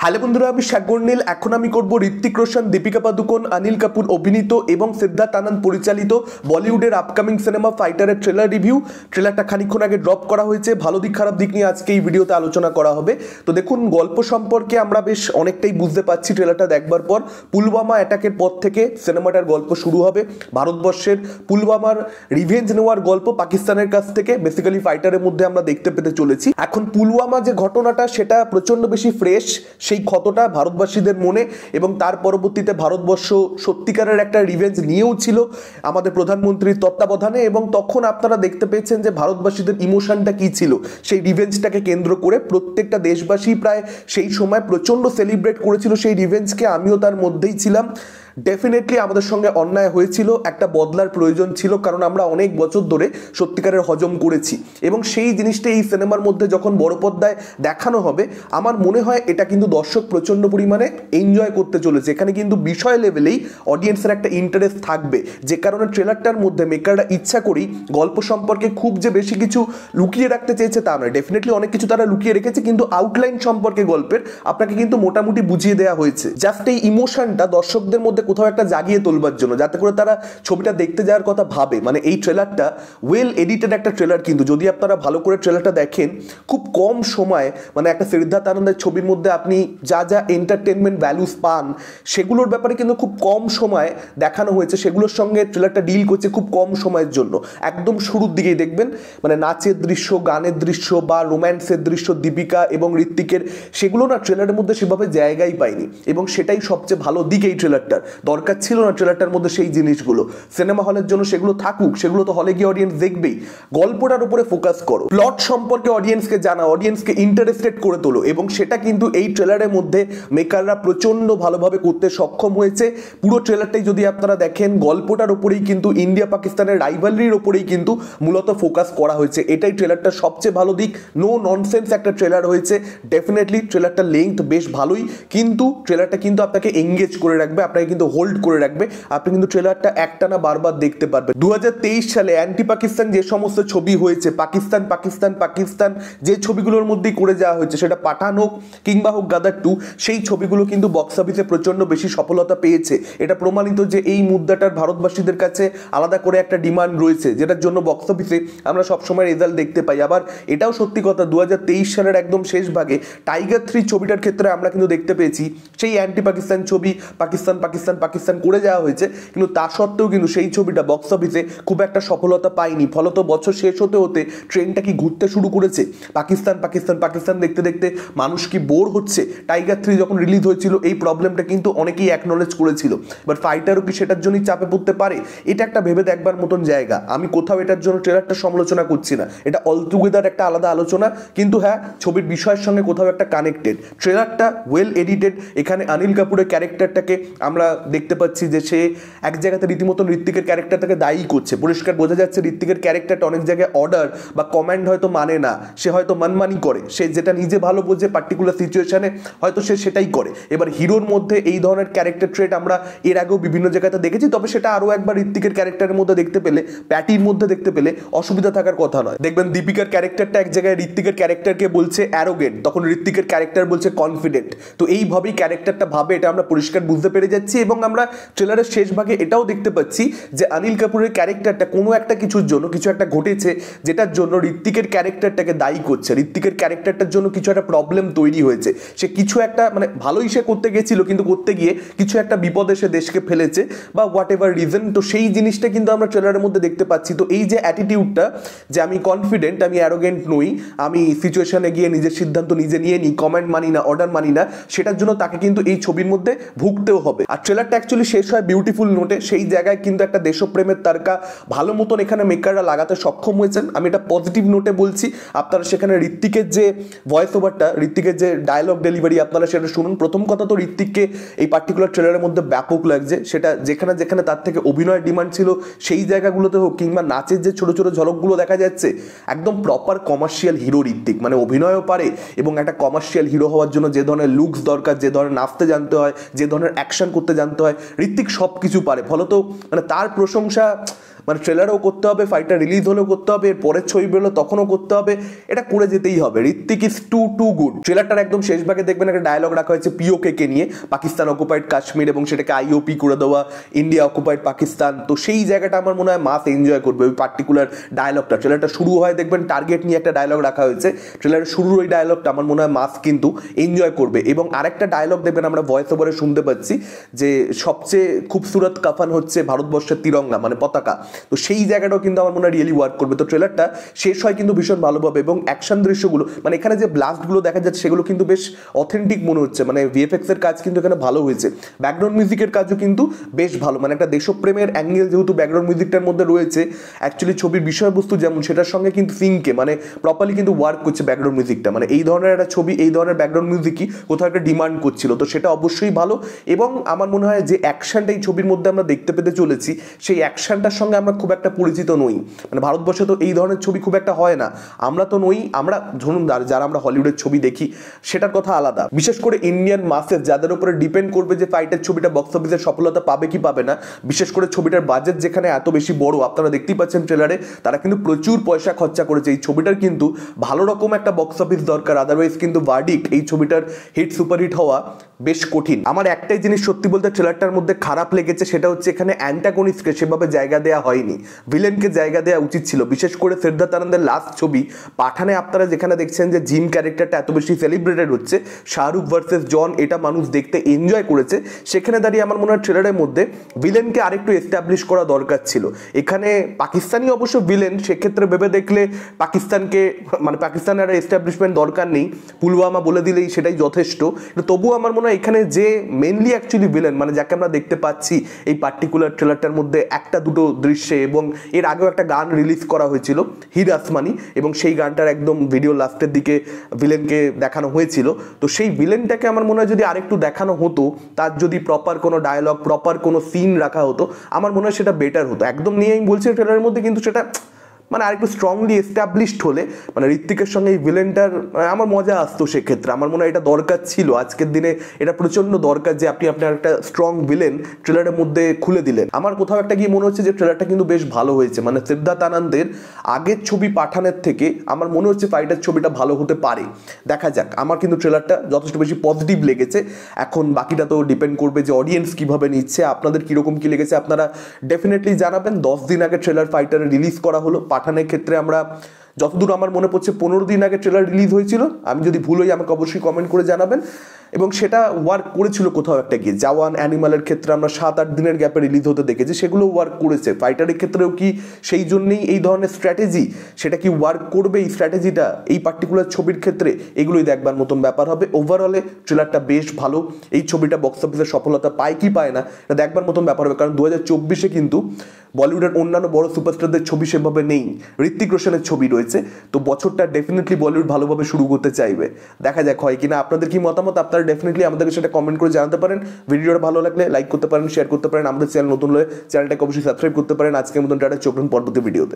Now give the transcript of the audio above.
Hello বন্ধুরা, আমি সাগর নীল। এখন আমি করব ঋত্বিক রোশন, দীপিকা পাদুকোন, অনিল কাপুর অভিনীত এবং সিদ্ধার্থ আনন্দ পরিচালিত বলিউডের আপকামিং সিনেমা ফাইটারের ট্রেলার রিভিউ। ট্রেলারটা খানিকক্ষণ আগে ড্রপ করা হয়েছে। ভালো দিক খারাপ দিক নিয়ে আজকে এই ভিডিওতে আলোচনা করা হবে। তো দেখুন, গল্প সম্পর্কে আমরা বেশ অনেকটাই বুঝতে পারছি ট্রেলারটা দেখবার পর। পুলওয়ামা অ্যাটাকের পর থেকে সিনেমাটার গল্প শুরু হবে। ভারতবর্ষের পুলওয়ামার রিভেঞ্জ নেওয়ার গল্প পাকিস্তানের কাছ থেকে বেসিক্যালি ফাইটারের মধ্যে আমরা দেখতে পেতে চলেছি। এখন পুলওয়ামা যে ঘটনাটা সেটা প্রচন্ড বেশি ফ্রেশ, সেই ক্ষতটা ভারতবাসীদের মনে, এবং তার পরবর্তীতে ভারতবর্ষ সত্যিকারের একটা রিভেঞ্জ নিয়েও ছিল আমাদের প্রধানমন্ত্রীর তত্ত্বাবধানে, এবং তখন আপনারা দেখতে পেয়েছেন যে ভারতবাসীদের ইমোশনটা কি ছিল। সেই রিভেঞ্জটাকে কেন্দ্র করে প্রত্যেকটা দেশবাসী প্রায় সেই সময় প্রচন্ড সেলিব্রেট করেছিল সেই রিভেঞ্জকে। আমিও তার মধ্যেই ছিলাম। ডেফিনেটলি আমাদের সঙ্গে অন্যায় হয়েছিল, একটা বদলার প্রয়োজন ছিল, কারণ আমরা অনেক বছর ধরে সত্যিকারের হজম করেছি, এবং সেই জিনিসটা এই সিনেমার মধ্যে যখন বড় পর্দায় দেখানো হবে আমার মনে হয় এটা কিন্তু দর্শক প্রচণ্ড পরিমাণে এনজয় করতে চলেছে। এখানে কিন্তু বিষয় লেভেলেই অডিয়েন্সের একটা ইন্টারেস্ট থাকবে, যে কারণে ট্রেলারটার মধ্যে মেকাররা ইচ্ছা করেই গল্প সম্পর্কে খুব যে বেশি কিছু লুকিয়ে রাখতে চেয়েছে তা নয়। ডেফিনেটলি অনেক কিছু তারা লুকিয়ে রেখেছে, কিন্তু আউটলাইন সম্পর্কে গল্পের আপনাকে কিন্তু মোটামুটি বুঝিয়ে দেওয়া হয়েছে। জাস্ট এই ইমোশনটা দর্শকদের মধ্যে কোথাও একটা জাগিয়ে তোলবার জন্য, যাতে করে তারা ছবিটা দেখতে যাওয়ার কথা ভাবে। মানে এই ট্রেলারটা ওয়েল এডিটেড একটা ট্রেলার, কিন্তু যদি আপনারা ভালো করে ট্রেলারটা দেখেন খুব কম সময়, মানে একটা সিদ্ধার্থ আনন্দের ছবির মধ্যে আপনি যা যা এন্টারটেনমেন্ট ভ্যালুস পান সেগুলোর ব্যাপারে কিন্তু খুব কম সময় দেখানো হয়েছে। সেগুলোর সঙ্গে ট্রেলারটা ডিল করছে খুব কম সময়ের জন্য। একদম শুরুর দিকেই দেখবেন মানে নাচের দৃশ্য, গানের দৃশ্য বা রোম্যান্সের দৃশ্য দীপিকা এবং ঋত্বিকের, সেগুলো না ট্রেলারের মধ্যে সেভাবে জায়গাই পায়নি, এবং সেটাই সবচেয়ে ভালো দিক এই ট্রেলারটার। দরকার ছিল না ট্রেলারটার মধ্যে সেই জিনিসগুলো। সিনেমা হলের জন্য সেগুলো থাকুক, সেগুলো তো হলে গিয়ে অডিয়েন্স দেখবেই। গল্পটার উপরে ফোকাস করো, প্লট সম্পর্কে অডিয়েন্সকে জানাও, অডিয়েন্সকে ইন্টারেস্টেড করে তোলো, এবং সেটা কিন্তু এই ট্রেলারের মধ্যে মেকাররা প্রচন্ড ভালোভাবে করতে সক্ষম হয়েছে। পুরো ট্রেলারটাই যদি আপনারা দেখেন গল্পটার উপরেই কিন্তু, ইন্ডিয়া পাকিস্তানের রাইভালরির উপরেই কিন্তু মূলত ফোকাস করা হয়েছে। এটাই ট্রেলারটার সবচেয়ে ভালো দিক। নো ননসেন্স একটা ট্রেলার হয়েছে। ডেফিনেটলি ট্রেলারটার লেন্থ বেশ ভালোই, কিন্তু ট্রেলারটা কিন্তু আপনাকে এঙ্গেজ করে রাখবে, আপনাকে কিন্তু হোল্ড করে রাখবে। আপনি কিন্তু ট্রেলারটা একটানা বারবার দেখতে পারবেন। 2023 সালে অ্যান্টি পাকিস্তান যে সমস্ত ছবি হয়েছে, পাকিস্তান পাকিস্তান পাকিস্তান যে ছবিগুলোর মধ্যেই করে যাওয়া হয়েছে, সেটা পাঠান হোক কিংবা হোক গাদার 2, সেই ছবিগুলো কিন্তু বক্স অফিসে প্রচন্ড বেশি সফলতা পেয়েছে। এটা প্রমাণিত যে এই মুদ্রাটার ভারতবাসীদের কাছে আলাদা করে একটা ডিমান্ড রয়েছে, যেটার জন্য বক্স অফিসে আমরা সবসময় রেজাল্ট দেখতে পাই। আবার এটাও সত্যি কথা, 2023 সালের একদম শেষ ভাগে টাইগার 3 ছবিটার ক্ষেত্রে আমরা কিন্তু দেখতে পেয়েছি সেই অ্যান্টি পাকিস্তান ছবি পাকিস্তান পাকিস্তান পাকিস্তান করে যাওয়া হয়েছে, কিন্তু তা সত্ত্বেও কিন্তু সেই ছবিটা বক্স অফিসে খুব একটা সফলতা পায়নি। ফলত বছর শেষ হতে হতে ট্রেনটা কি ঘুরতে শুরু করেছে, পাকিস্তান পাকিস্তান পাকিস্তান দেখতে দেখতে মানুষ কি বোর হচ্ছে। টাইগার 3 যখন রিলিজ হয়েছিল এই প্রবলেমটা কিন্তু অনেকেই অ্যাকনলেজ করেছিল, বাট ফাইটারও কি সেটার জন্যই চাপে পড়তে পারে? এটা একটা ভেবে দেখবার মতন জায়গা। আমি কোথাও এটার জন্য ট্রেলারটা সমালোচনা করছি না, এটা অলটুগেদার একটা আলাদা আলোচনা, কিন্তু হ্যাঁ ছবির বিষয়ের সঙ্গে কোথাও একটা কানেক্টেড। ট্রেলারটা ওয়েল এডিটেড। এখানে অনিল কাপুরের ক্যারেক্টারটাকে আমরা দেখতে পাচ্ছি যে সে এক জায়গাতে রীতিমতন ঋত্বিকের ক্যারেক্টারটাকে দায়ী করছে। পরিষ্কার বোঝা যাচ্ছে ঋত্বিকের ক্যারেক্টারটা অনেক জায়গায় অর্ডার বা কমান্ড হয়তো মানে না, সে হয়তো মানমানি করে, সে যেটা নিজে ভালো বোঝে পার্টিকুলার সিচুয়েশনে হয়তো সে সেটাই করে। এবার হিরোর মধ্যে এই ধরনের ক্যারেক্টার ট্রেট আমরা এর আগেও বিভিন্ন জায়গাতে দেখেছি, তবে সেটা আরও একবার ঋত্বিকের ক্যারেক্টারের মধ্যে দেখতে পেলে, প্যাটির মধ্যে দেখতে পেলে অসুবিধা থাকার কথা নয়। দেখবেন দীপিকার ক্যারেক্টারটা এক জায়গায় ঋত্বিকের ক্যারেক্টারকে বলছে অ্যারোগেন্ট, তখন ঋত্বিকের ক্যারেক্টার বলছে কনফিডেন্ট। তো এইভাবেই ক্যারেক্টারটা ভাবে, এটা আমরা পরিষ্কার বুঝতে পেরে যাচ্ছি। এবং আমরা ট্রেলারের শেষ ভাগে এটাও দেখতে পাচ্ছি যে অনিল কাপুরের ক্যারেক্টারটা কোনো একটা কিছুর জন্য, কিছু একটা ঘটেছে যেটার জন্য ঋত্বিকের ক্যারেক্টারটাকে দায়ী করছে। ঋত্বিকের ক্যারেক্টারটার জন্য কিছু একটা প্রবলেম তৈরি হয়েছে, সে কিছু একটা মানে ভালোই সে করতে গেছিল, কিন্তু করতে গিয়ে কিছু একটা বিপদে সে দেশকে ফেলেছে বা হোয়াট এভার রিজন। তো সেই জিনিসটা কিন্তু আমরা ট্রেলারের মধ্যে দেখতে পাচ্ছি। তো এই যে অ্যাটিটিউডটা, যে আমি কনফিডেন্ট, আমি অ্যারোগেন্ট নই, আমি সিচুয়েশনে গিয়ে নিজের সিদ্ধান্ত নিজে নিয়ে নিই, কমান্ড মানি না, অর্ডার মানি না, সেটার জন্য তাকে কিন্তু এই ছবির মধ্যে ভুগতেও হবে। আর ট্রেলারটা অ্যাকচুয়ালি শেষ হয় বিউটিফুল নোটে। সেই জায়গায় কিন্তু একটা দেশপ্রেমের তারকা ভালো মতন এখানে মেকাররা লাগাতে সক্ষম হয়েছেন। আমি এটা পজিটিভ নোটে বলছি। আপনারা সেখানে ঋত্বিকের যে ভয়েস ওভারটা, ঋত্বিকের যে ডায়লগ ডেলিভারি আপনারা সেটা শুনুন। প্রথম কথা তো ঋত্বিককে এই পার্টিকুলার ট্রেলারের মধ্যে ব্যাপক লাগছে। সেটা যেখানে যেখানে তার থেকে অভিনয়ের ডিমান্ড ছিল সেই জায়গাগুলোতে হোক, কিংবা নাচের যে ছোটো ছোটো ঝলকগুলো দেখা যাচ্ছে, একদম প্রপার কমার্শিয়াল হিরো ঋত্বিক। মানে অভিনয়ও পারে, এবং একটা কমার্শিয়াল হিরো হওয়ার জন্য যে ধরনের লুকস দরকার, যে ধরনের নাচতে জানতে হয়, যে ধরনের অ্যাকশন করতে জানতে হয়, ঋত্বিক সব কিছু পারে। ফলত মানে তার প্রশংসা মানে ট্রেলারও করতে হবে, ফাইটটা রিলিজ হলেও করতে হবে, এর পরের ছবি বেরোলো তখনও করতে হবে, এটা করে যেতেই হবে। Hrithik is too good. ট্রেলারটার একদম শেষ ভাগে দেখবেন একটা ডায়লগ রাখা হয়েছে পিওকে কে নিয়ে, পাকিস্তান অকুপাইড কাশ্মীর এবং সেটাকে আইওপি করে দেওয়া, ইন্ডিয়া অকুপাইড পাকিস্তান। তো সেই জায়গাটা আমার মনে হয় মাস এনজয় করবে ওই পার্টিকুলার ডায়লগটা। ট্রেলারটা শুরু হয় দেখবেন টার্গেট নিয়ে একটা ডায়লগ রাখা হয়েছে, ট্রেলারের শুরুর ওই ডায়লগটা আমার মনে হয় মাস কিন্তু এনজয় করবে। এবং আরেকটা ডায়লগ দেখবেন আমরা ভয়েস ওভারে শুনতে পাচ্ছি যে সবচেয়ে খুবসুরত কাফান হচ্ছে ভারতবর্ষের তিরঙ্গা মানে পতাকা। তো সেই জায়গাটাও কিন্তু আমার মনে হয় রিয়েলি ওয়ার্ক করবে। তো ট্রেলারটা শেষ হয় কিন্তু ভীষণ ভালোভাবে এবং অ্যাকশন দৃশ্যগুলো মানে এখানে যে ব্লাস্টগুলো দেখা যাচ্ছে সেগুলো কিন্তু বেশ অথেন্টিক মনে হচ্ছে, মানে ভিএফএক্স এর কাজ কিন্তু এখানে ভালো হয়েছে। ব্যাকগ্রাউন্ড মিউজিকের কাজও কিন্তু বেশ ভালো, মানে একটা দেশপ্রেমের অ্যাঙ্গেল যেহেতু ব্যাকগ্রাউন্ড মিউজিকটার মধ্যে রয়েছে, অ্যাকচুয়ালি ছবির বিষয়বস্তু যেমন সেটার সঙ্গে কিন্তু সিঙ্কে মানে প্রপারলি কিন্তু ওয়ার্ক করছে ব্যাকগ্রাউন্ড মিউজিকটা। মানে এই ধরনের একটা ছবি এই ধরনের ব্যাকগ্রাউন্ড মিউজিকই কোথাও একটা ডিমান্ড করছিল, তো সেটা অবশ্যই ভালো। এবং আমার মনে হয় যে অ্যাকশনটা এই ছবির মধ্যে আমরা দেখতে পেতে চলেছি সেই অ্যাকশনটার সঙ্গে আমরা খুব একটা পরিচিত নই। মানে ভারতবর্ষে তো এই ধরনের ছবি খুব একটা হয় না, আমরা তো নই। আমরা ধরুন যারা আমরা হলিউডের ছবি দেখি সেটার কথা আলাদা, বিশেষ করে ইন্ডিয়ান মাসেস যাদের উপরে ডিপেন্ড করবে যে ফাইটের ছবিটা বক্স অফিসের সফলতা পাবে কি পাবে না। বিশেষ করে ছবিটার বাজেট যেখানে এত বেশি বড়, আপনারা দেখতেই পাচ্ছেন ট্রেলারে, তারা কিন্তু প্রচুর পয়সা খরচা করেছে। এই ছবিটার কিন্তু ভালো রকম একটা বক্স অফিস দরকার, আদারওয়াইজ কিন্তু ভার্ডিক্ট এই ছবিটার হিট সুপারহিট হওয়া বেশ কঠিন। আমার একটাই জিনিস সত্যি বলতে ট্রেলারটার মধ্যে খারাপ লেগেছে, সেটা হচ্ছে এখানে অ্যান্টাগনিস্টকে সেভাবে জায়গা দেওয়া হয়নি, ভিলেনকে জায়গা দেওয়া উচিত ছিল। বিশেষ করে সিদ্ধার্থ আনন্দের লাস্ট ছবি পাঠানে আপনারা যেখানে দেখছেন যে জিম ক্যারেক্টারটা এত বেশি সেলিব্রেটেড হচ্ছে, শাহরুখ ভার্সেস জন, এটা মানুষ দেখতে এনজয় করেছে। সেখানে দাঁড়িয়ে আমার মনে হয় ট্রেলারের মধ্যে ভিলেনকে আরেকটু এস্টাবলিশ করা দরকার ছিল। এখানে পাকিস্তানি অবশ্য ভিলেন, সেক্ষেত্রে ভেবে দেখলে পাকিস্তানকে মানে পাকিস্তানের এস্টাবলিশমেন্ট দরকার নেই, পুলওয়ামা বলে দিলেই সেটাই যথেষ্ট। তবুও আমার মনে হয় এখানে যে মেনলি অ্যাকচুয়ালি ভিলেন মানে যাকে আমরা দেখতে পাচ্ছি এই পার্টিকুলার ট্রেলারটার মধ্যে একটা দুটো দৃশ্যে, এবং এর আগেও একটা গান রিলিজ করা হয়েছিল হির আসমানি, এবং সেই গানটার একদম ভিডিও লাস্টের দিকে ভিলেনকে দেখানো হয়েছিল। তো সেই ভিলেনটাকে আমার মনে হয় যদি আরেকটু দেখানো হতো, তার যদি প্রপার কোনো ডায়লগ প্রপার কোনো সিন রাখা হতো, আমার মনে হয় সেটা বেটার হতো। একদম নিয়ে আমি বলছি ট্রেলারের মধ্যে, কিন্তু সেটা মানে আরেকটু স্ট্রংলি এস্টাবলিশড হলে মানে ঋত্বিকের সঙ্গে এই ভিলেনটার আমার মজা আসতো। সেক্ষেত্রে আমার মনে হয় এটা দরকার ছিল, আজকের দিনে এটা প্রচণ্ড দরকার যে আপনি আপনার একটা স্ট্রং ভিলেন ট্রেলারের মধ্যে খুলে দিলেন। আমার কোথাও একটা গিয়ে মনে হচ্ছে যে ট্রেলারটা কিন্তু বেশ ভালো হয়েছে। মানে সিদ্ধার্থ আনন্দের আগের ছবি পাঠানের থেকে আমার মনে হচ্ছে ফাইটার ছবিটা ভালো হতে পারে, দেখা যাক। আমার কিন্তু ট্রেলারটা যথেষ্ট বেশি পজিটিভ লেগেছে। এখন বাকিটা তো ডিপেন্ড করবে যে অডিয়েন্স কীভাবে নিচ্ছে, আপনাদের কীরকম কী লেগেছে আপনারা ডেফিনেটলি জানাবেন। 10 দিন আগে ট্রেলার ফাইটারে রিলিজ করা হলো, পাঠানের ক্ষেত্রে আমরা যতদূর আমার মনে পড়ছে 15 দিন আগে ট্রেলার রিলিজ হয়েছিল। আমি যদি ভুল হই আমাকে অবশ্যই কমেন্ট করে জানাবেন। এবং সেটা ওয়ার্ক করেছিল কোথাও একটা গিয়ে। জওয়ান অ্যানিমালের ক্ষেত্রে আমরা 7-8 দিনের গ্যাপে রিলিজ হতে দেখেছি, সেগুলো ওয়ার্ক করেছে। ফাইটারের ক্ষেত্রেও কি সেই জন্যেই এই ধরনের স্ট্র্যাটেজি, সেটা কি ওয়ার্ক করবে এই স্ট্র্যাটেজিটা এই পার্টিকুলার ছবির ক্ষেত্রে, এগুলোই দেখবার মতন ব্যাপার হবে। ওভারঅলে ট্রেলারটা বেশ ভালো। এই ছবিটা বক্স অফিসে সফলতা পায় কি পায় না এটা দেখবার মতন ব্যাপার হবে, কারণ 2024-এ কিন্তু বলিউডের অন্যান্য বড় সুপারস্টারদের ছবি সেভাবে নেই, ঋত্বিক রোশনের ছবি রয়েছে। তো বছরটা ডেফিনেটলি বলিউড ভালোভাবে শুরু করতে চাইবে, দেখা যাক হয় কিনা। আপনাদের কি মতামত আপনারা ডেফিনেটলি আমাদেরকে সেটা কমেন্ট করে জানাতে পারেন। ভিডিওটা ভালো লাগলে লাইক করতে পারেন, শেয়ার করতে পারেন। আমাদের চ্যানেল নতুন হলে চ্যানেলটাকে অবশ্যই সাবস্ক্রাইব করতে পারেন। আজকের মতন টাটা, চোখ রাখুন পরবর্তী ভিডিওতে।